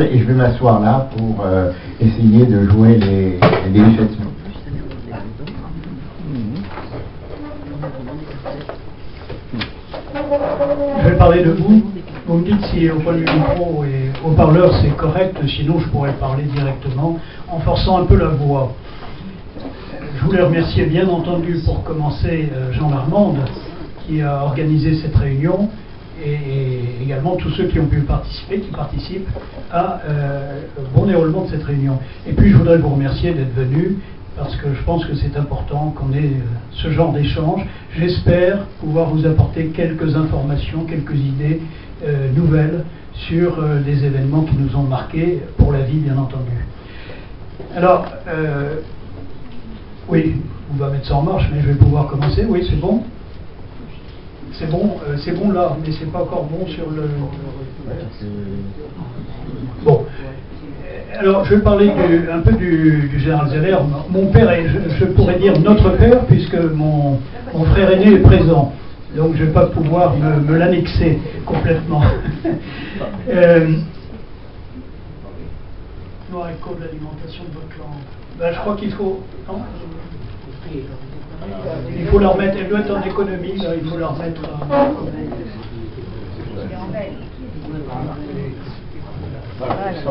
Et je vais m'asseoir là pour essayer de jouer les chansons. Je vais parler debout. Vous me dites si au point de vue micro et haut-parleur c'est correct, sinon je pourrais parler directement en forçant un peu la voix. Je voulais remercier bien entendu pour commencer Jean Marmande qui a organisé cette réunion et également tous ceux qui ont pu participer, qui participent à bon déroulement de cette réunion. Et puis je voudrais vous remercier d'être venus parce que je pense que c'est important qu'on ait ce genre d'échange. J'espère pouvoir vous apporter quelques informations, quelques idées nouvelles sur des événements qui nous ont marqués pour la vie, bien entendu. Alors, oui, on va mettre ça en marche, mais je vais pouvoir commencer. Oui, c'est bon. C'est bon là, mais c'est pas encore bon sur le... Bon. Alors, je vais parler un peu du général Zeller. Mon père, et je pourrais dire notre père, puisque mon frère aîné est présent. Donc, je ne vais pas pouvoir me l'annexer complètement. Noir écho de l'alimentation de votre langue. Ben, je crois qu'il faut... Non, il faut la remettre, elle doit être en économie, là, il faut la remettre.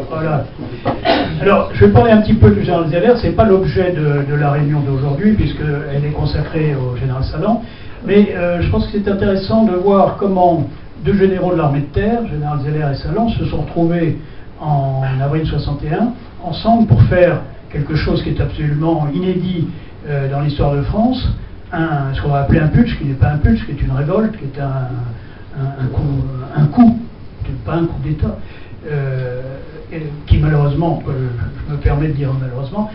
Voilà. Alors, je vais parler un petit peu du général Zeller. Ce n'est pas l'objet de la réunion d'aujourd'hui, puisqu'elle est consacrée au général Salan. Mais je pense que c'est intéressant de voir comment deux généraux de l'armée de terre, général Zeller et Salan, se sont retrouvés en avril 61 ensemble pour faire quelque chose qui est absolument inédit dans l'histoire de France, ce qu'on va appeler un putsch, qui n'est pas un putsch, qui est une révolte, qui est un coup, pas un coup d'État, qui malheureusement, je me permets de dire malheureusement,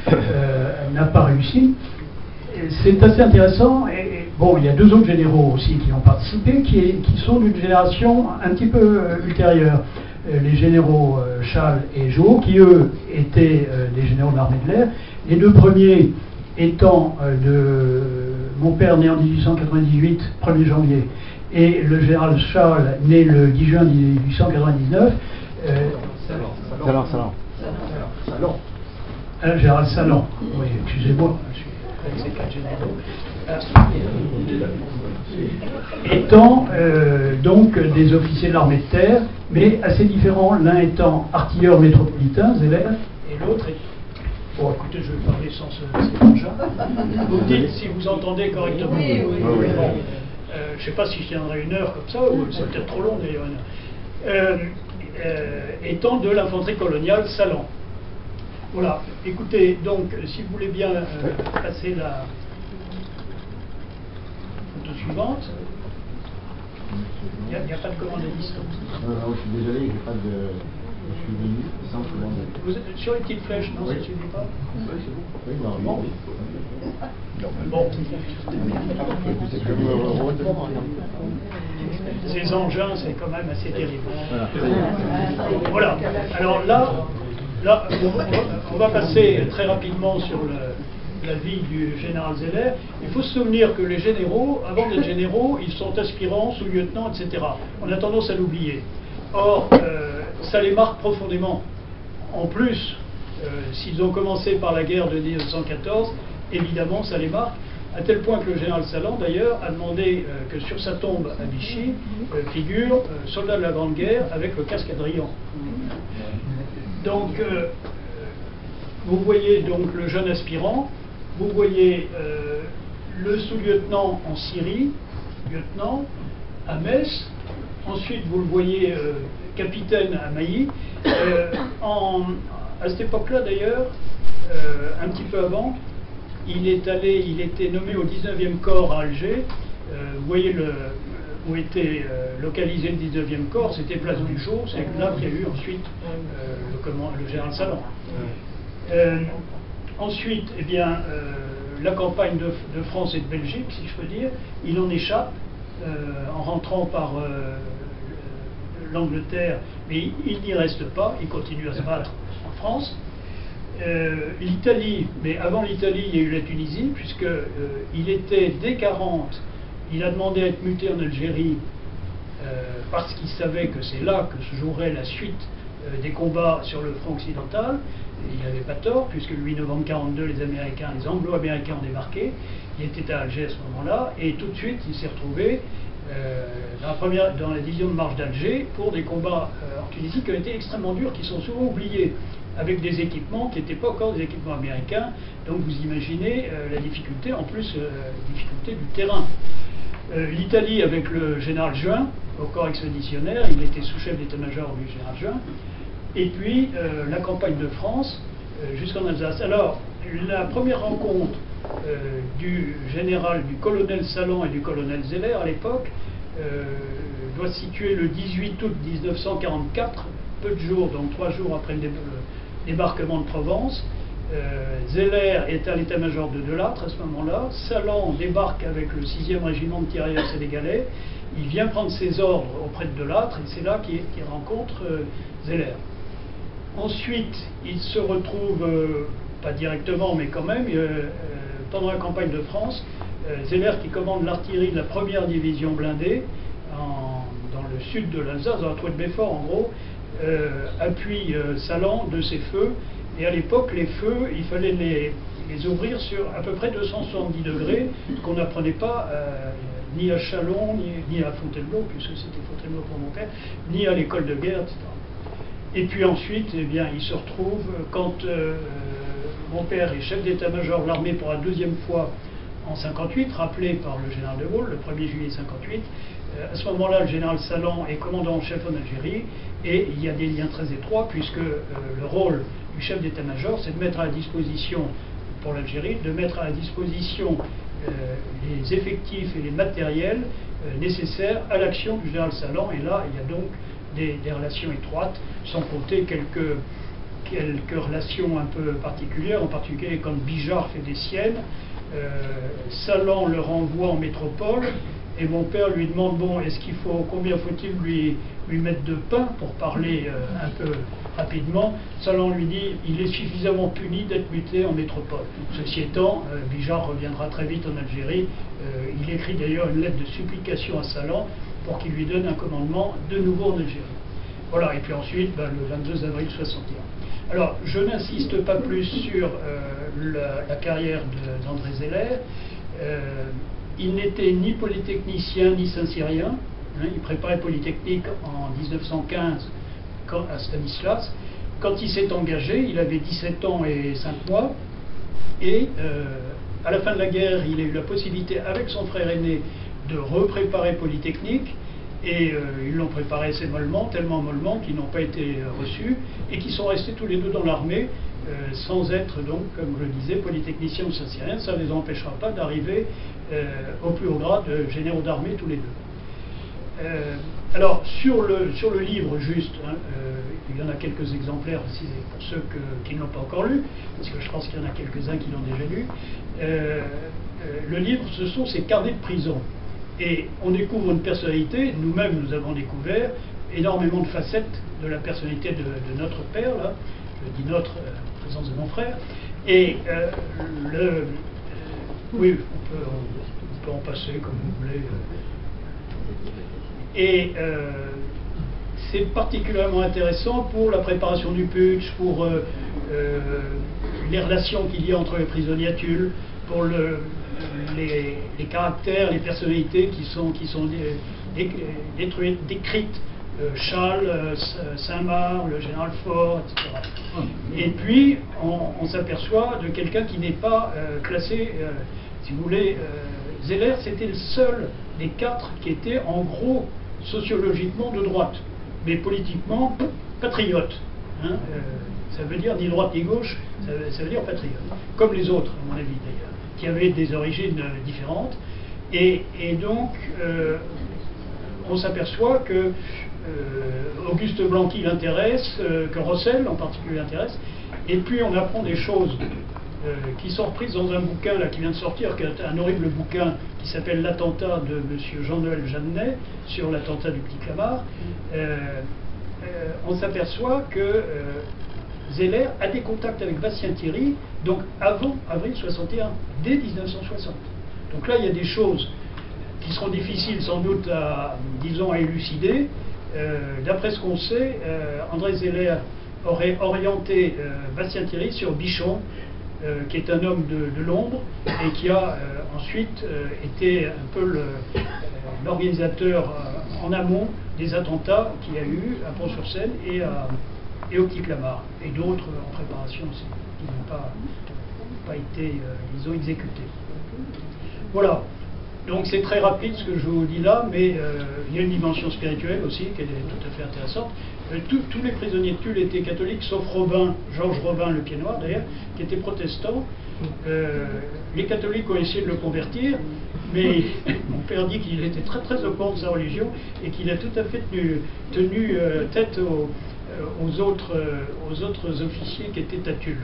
n'a pas réussi. C'est assez intéressant, et bon, il y a deux autres généraux aussi qui ont participé, qui sont d'une génération un petit peu ultérieure. Les généraux Schall et Joux, qui eux étaient des généraux de l'armée de l'air. Les deux premiers étant mon père né en 1898, 1er janvier, et le général Schall né le 10 juin 1899. Salan. Général Salan. Oui, excusez-moi, je suis avec ces quatre généraux. Étant donc des officiers de l'armée de terre, mais assez différents, l'un étant artilleur métropolitain, Zeller, et l'autre est... Bon, écoutez, je vais parler sans cet engin. Vous me dites si vous entendez correctement. Oui. Bon, je ne sais pas si je tiendrai une heure comme ça, ou c'est peut-être trop long d'ailleurs. Étant de l'infanterie coloniale Salan. Voilà, écoutez, donc, si vous voulez bien passer la photo suivante. Il n'y a pas de commande à distance. Non, je suis désolé, j'ai pas de... Je suis venu sans commande à distance. Vous êtes sur les petites flèches, non, oui. Ça ne suffit pas? Oui, c'est bon. Oui, normalement, oui. Bon. Je me redemande. Ces engins, c'est quand même assez terrible. Voilà. Alors là, on va passer très rapidement sur la vie du général Zeller. Il faut se souvenir que les généraux, avant d'être généraux, ils sont aspirants, sous-lieutenants, etc. On a tendance à l'oublier. Or, ça les marque profondément. En plus, s'ils ont commencé par la guerre de 1914, évidemment, ça les marque, à tel point que le général Salan, d'ailleurs, a demandé que sur sa tombe à Vichy figure soldat de la Grande Guerre avec le casque à Drian. Donc, vous voyez donc le jeune aspirant, vous voyez le sous-lieutenant en Syrie, lieutenant, à Metz, ensuite vous le voyez capitaine à Mailly. À cette époque-là d'ailleurs, un petit peu avant, il était nommé au 19e corps à Alger. Vous voyez où était localisé le 19e corps, c'était place du Chau, c'est là qu'il y a eu ensuite le général Salan. Ensuite, eh bien, la campagne de France et de Belgique, si je peux dire, il en échappe en rentrant par l'Angleterre, mais il n'y reste pas, il continue à se battre en France. L'Italie, mais avant l'Italie, il y a eu la Tunisie, puisqu'il était dès 40, il a demandé à être muté en Algérie parce qu'il savait que c'est là que se jouerait la suite des combats sur le front occidental. Et il n'avait pas tort, puisque le 8 novembre 1942, les Anglo-Américains ont débarqué. Il était à Alger à ce moment-là, et tout de suite, il s'est retrouvé dans la division de marche d'Alger pour des combats en Tunisie qui ont été extrêmement durs, qui sont souvent oubliés, avec des équipements qui n'étaient pas encore des équipements américains. Donc vous imaginez la difficulté, en plus la difficulté du terrain. L'Italie, avec le général Juin, au corps expéditionnaire, il était sous-chef d'état-major du général Juin. Et puis la campagne de France jusqu'en Alsace. Alors, la première rencontre du colonel Salan et du colonel Zeller à l'époque doit se situer le 18 août 1944, peu de jours, donc 3 jours après le débarquement de Provence. Zeller est à l'état-major de Delattre à ce moment-là. Salan débarque avec le 6e régiment de tirailleurs sénégalais. Il vient prendre ses ordres auprès de Delattre et c'est là qu'il rencontre Zeller. Ensuite, il se retrouve, pas directement, mais quand même, pendant la campagne de France, Zeller, qui commande l'artillerie de la première division blindée dans le sud de l'Alsace, dans la Trouée de Belfort en gros, appuie Salan de ses feux. Et à l'époque, les feux, il fallait les ouvrir sur à peu près 270 degrés, ce qu'on n'apprenait pas ni à Châlons, ni à Fontainebleau, puisque c'était Fontainebleau pour mon père, ni à l'école de guerre, etc. Et puis ensuite, eh bien, il se retrouve, quand mon père est chef d'état-major de l'armée pour la 2e fois en 58, rappelé par le général de Gaulle, le 1er juillet 58, à ce moment-là, le général Salan est commandant en chef en Algérie, et il y a des liens très étroits, puisque le rôle du chef d'état-major, c'est de mettre à la disposition, pour l'Algérie, de mettre à la disposition les effectifs et les matériels nécessaires à l'action du général Salan, et là, il y a donc des relations étroites, sans compter quelques relations un peu particulières, en particulier quand Bijard fait des siennes. Salan le renvoie en métropole et mon père lui demande combien faut-il lui mettre de pain pour parler un peu rapidement. Salan lui dit il est suffisamment puni d'être muté en métropole. Ceci étant, Bijard reviendra très vite en Algérie. Il écrit d'ailleurs une lettre de supplication à Salan pour qu'il lui donne un commandement de nouveau en Algérie. Voilà, et puis ensuite, le 22 avril 61. Alors, je n'insiste pas plus sur la carrière d'André Zeller. Il n'était ni polytechnicien ni saint-cyrien. Il préparait Polytechnique en 1915 à Stanislas. Quand il s'est engagé, il avait 17 ans et 5 mois. Et à la fin de la guerre, il a eu la possibilité, avec son frère aîné, de repréparer Polytechnique. Et ils l'ont préparé assez mollement, tellement mollement qu'ils n'ont pas été reçus et qui sont restés tous les deux dans l'armée sans être donc, comme je le disais, polytechniciens ou saint-cyrien. Ça ne les empêchera pas d'arriver au plus haut grade de généraux d'armée tous les deux. Alors sur le livre juste, il y en a quelques exemplaires aussi pour ceux qui ne l'ont pas encore lu, parce que je pense qu'il y en a quelques-uns qui l'ont déjà lu. Le livre, ce sont ces carnets de prison. Et on découvre une personnalité, nous-mêmes nous avons découvert énormément de facettes de la personnalité de notre père, là, je dis notre, en présence de mon frère, et oui, on peut en passer comme vous voulez. Et c'est particulièrement intéressant pour la préparation du putsch, pour les relations qu'il y a entre les prisonniers à Tulle, pour les caractères, les personnalités qui sont décrites, Chasles, Saint-Marc, le général Faure, etc. Et puis, on s'aperçoit de quelqu'un qui n'est pas classé, si vous voulez, Zeller, c'était le seul des 4 qui était en gros sociologiquement de droite, mais politiquement patriote. Hein, ça veut dire ni droite ni gauche, ça veut dire patriote, comme les autres, à mon avis d'ailleurs, qui avaient des origines différentes. Et donc, on s'aperçoit que Auguste Blanqui l'intéresse, que Rossel en particulier l'intéresse, et puis on apprend des choses qui sont reprises dans un bouquin là, qui vient de sortir, qui est un horrible bouquin qui s'appelle L'attentat de M. Jean-Noël Jeannet, sur l'attentat du Petit Clamart. On s'aperçoit que Zeller a des contacts avec Bastien Thierry, donc avant avril 61, dès 1960. Donc là, il y a des choses qui seront difficiles sans doute à, disons, à élucider, D'après ce qu'on sait, André Zeller aurait orienté Bastien Thierry sur Bichon, qui est un homme de l'ombre et qui a ensuite été un peu l'organisateur en amont des attentats qu'il y a eu à Pont-sur-Seine et au Petit Clamart, et d'autres en préparation aussi, qui n'ont pas été, ils ont exécuté. Voilà. Donc c'est très rapide ce que je vous dis là, mais il y a une dimension spirituelle aussi qui est tout à fait intéressante. Tous les prisonniers de Tulle étaient catholiques, sauf Robin, Georges Robin, le Pied Noir d'ailleurs, qui était protestant. Les catholiques ont essayé de le convertir, mais mon père dit qu'il était très très au courant de sa religion et qu'il a tout à fait tenu tête aux autres officiers qui étaient à Tulle.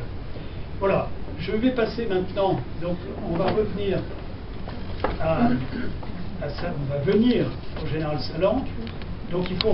Voilà, je vais passer maintenant, donc on va revenir à ça, on va venir au général Salan, donc il faut